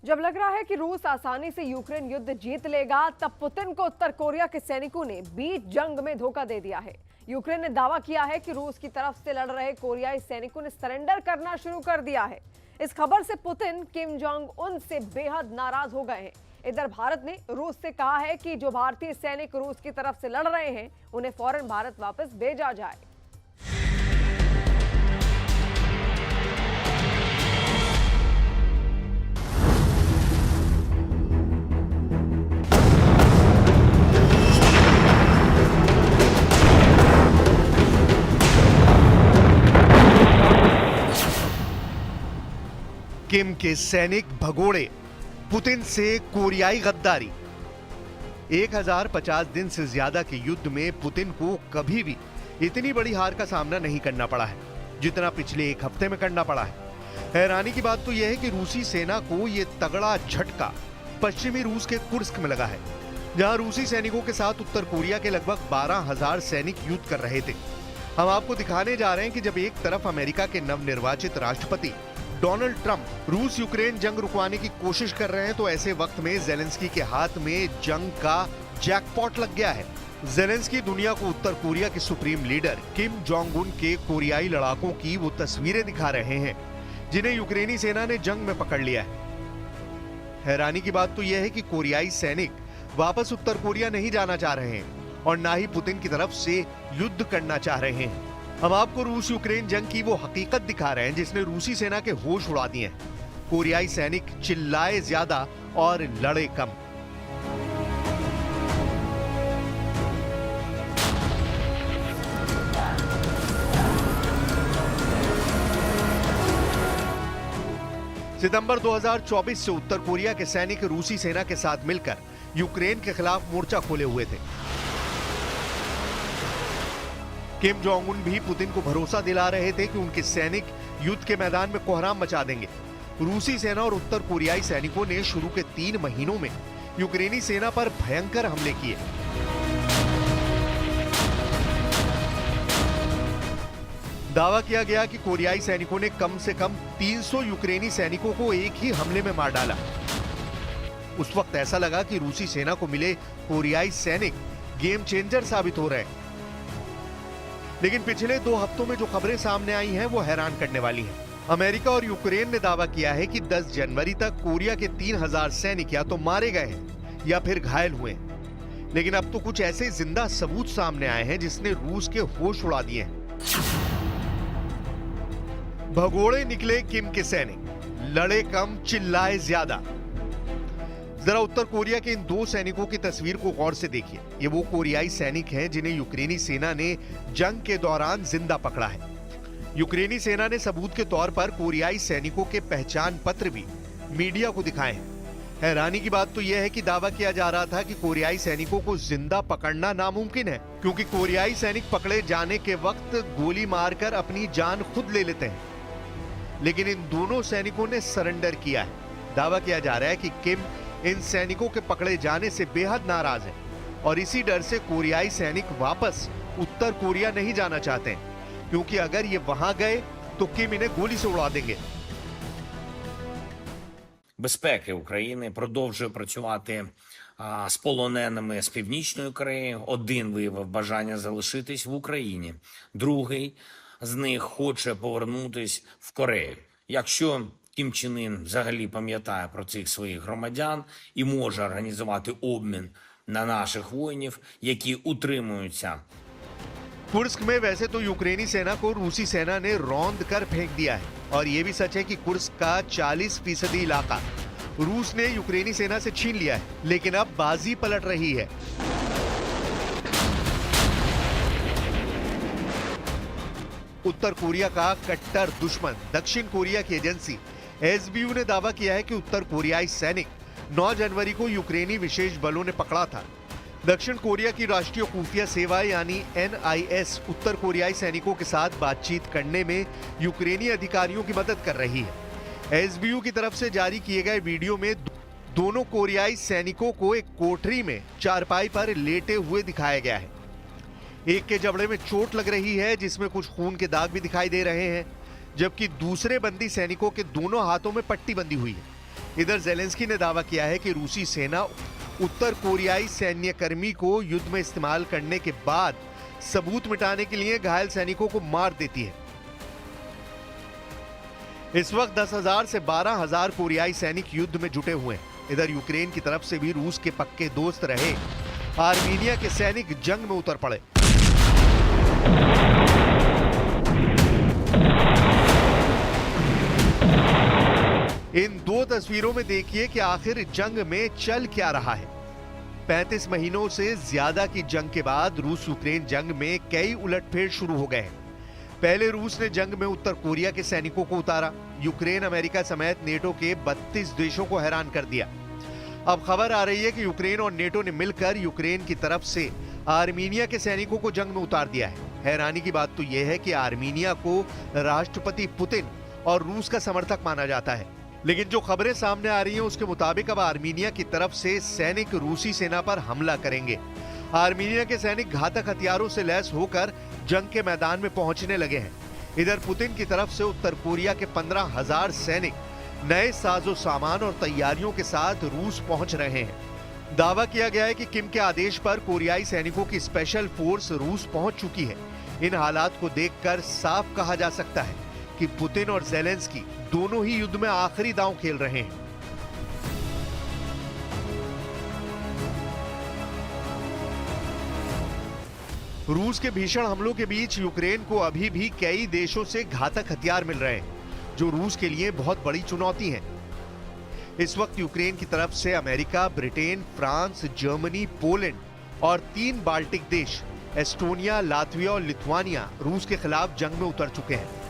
जब लग रहा है कि रूस आसानी से यूक्रेन युद्ध जीत लेगा, तब पुतिन को उत्तर कोरिया के सैनिकों ने बीच जंग में धोखा दे दिया है। यूक्रेन ने दावा किया है कि रूस की तरफ से लड़ रहे कोरियाई सैनिकों ने सरेंडर करना शुरू कर दिया है। इस खबर से पुतिन किम जोंग उन से बेहद नाराज हो गए हैं। इधर भारत ने रूस से कहा है कि जो भारतीय सैनिक रूस की तरफ से लड़ रहे हैं, उन्हें फौरन भारत वापस भेजा जाए। किम के सैनिक भगोड़े, पुतिन से कोरियाई गद्दारी। 1050 दिन से ज्यादा के युद्ध में पुतिन को कभी भी इतनी बड़ी हार का सामना नहीं करना पड़ा है जितना पिछले एक हफ्ते में करना पड़ा है। हैरानी की बात तो यह है कि रूसी सेना को यह तगड़ा झटका पश्चिमी रूस के कुर्स्क में लगा है, जहां रूसी सैनिकों के साथ उत्तर कोरिया के लगभग 12,000 सैनिक युद्ध कर रहे थे। हम आपको दिखाने जा रहे हैं कि जब एक तरफ अमेरिका के नवनिर्वाचित राष्ट्रपति डोनाल्ड ट्रंप रूस यूक्रेन जंग रुकवाने की कोशिश कर रहे हैं, तो ऐसे वक्त में जेलेंस्की के हाथ में जंग का जैकपॉट लग गया है। जेलेंस्की दुनिया को उत्तर कोरिया के supreme leader Kim Jong Un के कोरियाई लड़ाकों की वो तस्वीरें दिखा रहे हैं जिन्हें यूक्रेनी सेना ने जंग में पकड़ लिया है। हैरानी की बात तो यह है कि कोरियाई सैनिक वापस उत्तर कोरिया नहीं जाना चाह रहे हैं और ना ही पुतिन की तरफ से युद्ध करना चाह रहे हैं। हम आपको रूस यूक्रेन जंग की वो हकीकत दिखा रहे हैं जिसने रूसी सेना के होश उड़ा दिए हैं। कोरियाई सैनिक चिल्लाए ज्यादा और लड़े कम। सितंबर 2024 से उत्तर कोरिया के सैनिक रूसी सेना के साथ मिलकर यूक्रेन के खिलाफ मोर्चा खोले हुए थे। किम जोंग उन भी पुतिन को भरोसा दिला रहे थे कि उनके सैनिक युद्ध के मैदान में कोहराम मचा देंगे। रूसी सेना और उत्तर कोरियाई सैनिकों ने शुरू के 3 महीनों में यूक्रेनी सेना पर भयंकर हमले किए। दावा किया गया कि कोरियाई सैनिकों ने कम से कम 300 यूक्रेनी सैनिकों को एक ही हमले में मार डाला। उस वक्त ऐसा लगा कि रूसी सेना को मिले कोरियाई सैनिक गेम चेंजर साबित हो रहे हैं। लेकिन पिछले 2 हफ्तों में जो खबरें सामने आई हैं वो हैरान करने वाली हैं। अमेरिका और यूक्रेन ने दावा किया है कि 10 जनवरी तक कोरिया के 3000 सैनिक या तो मारे गए हैं या फिर घायल हुए हैं। लेकिन अब तो कुछ ऐसे जिंदा सबूत सामने आए हैं जिसने रूस के होश उड़ा दिए हैं। भगोड़े निकले किम के सैनिक, लड़े कम चिल्लाए ज्यादा। जरा उत्तर कोरिया के इन 2 सैनिकों की तस्वीर को गौर से देखिए। ये वो कोरियाई सैनिक हैं जिन्हें यूक्रेनी सेना ने जंग के दौरान जिंदा पकड़ा है। यूक्रेनी सेना ने सबूत के तौर पर कोरियाई सैनिकों के पहचान पत्र भी मीडिया को दिखाए हैं। हैरानी की बात तो यह है कि दावा किया जा रहा था कि कोरियाई सैनिकों को जिंदा पकड़ना नामुमकिन है, क्योंकि कोरियाई सैनिक पकड़े जाने के वक्त गोली मारकर अपनी जान खुद ले लेते हैं। लेकिन इन दोनों सैनिकों ने सरेंडर किया है। दावा किया जा रहा है कि किम इन सैनिकों के पकड़े जाने से बेहद नाराज है और इसी डर से कोरियाई सैनिक वापस उत्तर कोरिया नहीं जाना चाहते हैं, क्योंकि अगर ये वहां गए तो किम इन्हें गोली से उड़ा देंगे। Безпеки України продовжує працювати з полоненими з Північної Кореї. Один виявив бажання залишитись в Україні, другий з них хоче повернутись в Корею. Якщо Кім Чен Ін взагалі пам'ятає про цих своїх громадян і може організувати обмін на наших воїнів, які утримуються. कुर्स्क में वैसे तो यूक्रेनी सेना को रूसी सेना ने रौंद कर फेंक दिया है और यह भी सच है कि कुर्स्क का 40% इलाका रूस ने यूक्रेनी सेना से छीन लिया है, लेकिन अब बाजी पलट रही है। उत्तर कोरिया का कट्टर दुश्मन दक्षिण कोरिया की एजेंसी एसबीयू ने दावा किया है कि उत्तर कोरियाई सैनिक 9 जनवरी को यूक्रेनी विशेष बलों ने पकड़ा था। दक्षिण कोरिया की राष्ट्रीय खुफिया सेवा यानी एनआईएस उत्तर कोरियाई सैनिकों के साथ बातचीत करने में यूक्रेनी अधिकारियों की मदद कर रही है। एसबीयू की तरफ से जारी किए गए वीडियो में दोनों कोरियाई सैनिकों को एक कोठरी में चारपाई पर लेटे हुए दिखाया गया है। एक के जबड़े में चोट लग रही है जिसमें कुछ खून के दाग भी दिखाई दे रहे हैं, जबकि दूसरे बंदी सैनिकों के दोनों हाथों में पट्टी बंधी हुई है। इधर जेलेंस्की ने दावा किया है कि रूसी सेना उत्तर कोरियाई सैन्य कर्मी को युद्ध में इस्तेमाल करने के बाद सबूत मिटाने के लिए घायल सैनिकों को मार देती है। इस वक्त 10,000 से 12,000 कोरियाई सैनिक युद्ध में जुटे हुए हैं। इधर यूक्रेन की तरफ से भी रूस के पक्के दोस्त रहे आर्मीनिया के सैनिक जंग में उतर पड़े। इन दो तस्वीरों में देखिए कि आखिर जंग में चल क्या रहा है। 35 महीनों से ज्यादा की जंग के बाद रूस यूक्रेन जंग में कई उलटफेर शुरू हो गए हैं। पहले रूस ने जंग में उत्तर कोरिया के सैनिकों को उतारा। यूक्रेन अमेरिका समेत नेटो के 32 देशों को हैरान कर दिया। अब खबर आ रही है कि यूक्रेन और नेटो ने मिलकर यूक्रेन की तरफ से आर्मीनिया के सैनिकों को जंग में उतार दिया है। हैरानी की बात तो यह है कि आर्मीनिया को राष्ट्रपति पुतिन और रूस का समर्थक माना जाता है, लेकिन जो खबरें सामने आ रही हैं उसके मुताबिक अब आर्मीनिया की तरफ से सैनिक रूसी सेना पर हमला करेंगे। आर्मीनिया के सैनिक घातक हथियारों से लैस होकर जंग के मैदान में पहुंचने लगे हैं। इधर पुतिन की तरफ से उत्तर कोरिया के 15,000 सैनिक नए साजो सामान और तैयारियों के साथ रूस पहुंच रहे हैं। दावा किया गया है कि किम के आदेश पर कोरियाई सैनिकों की स्पेशल फोर्स रूस पहुंच चुकी है। इन हालात को देखकर साफ कहा जा सकता है कि पुतिन और जेलेंस्की दोनों ही युद्ध में आखिरी दांव खेल रहे हैं। रूस के भीषण हमलों के बीच यूक्रेन को अभी भी कई देशों से घातक हथियार मिल रहे हैं, जो रूस के लिए बहुत बड़ी चुनौती है। इस वक्त यूक्रेन की तरफ से America, Britain, France, Germany, Poland और 3 बाल्टिक देश एस्टोनिया, लातविया और लिथुआनिया रूस के खिलाफ जंग में उतर चुके हैं।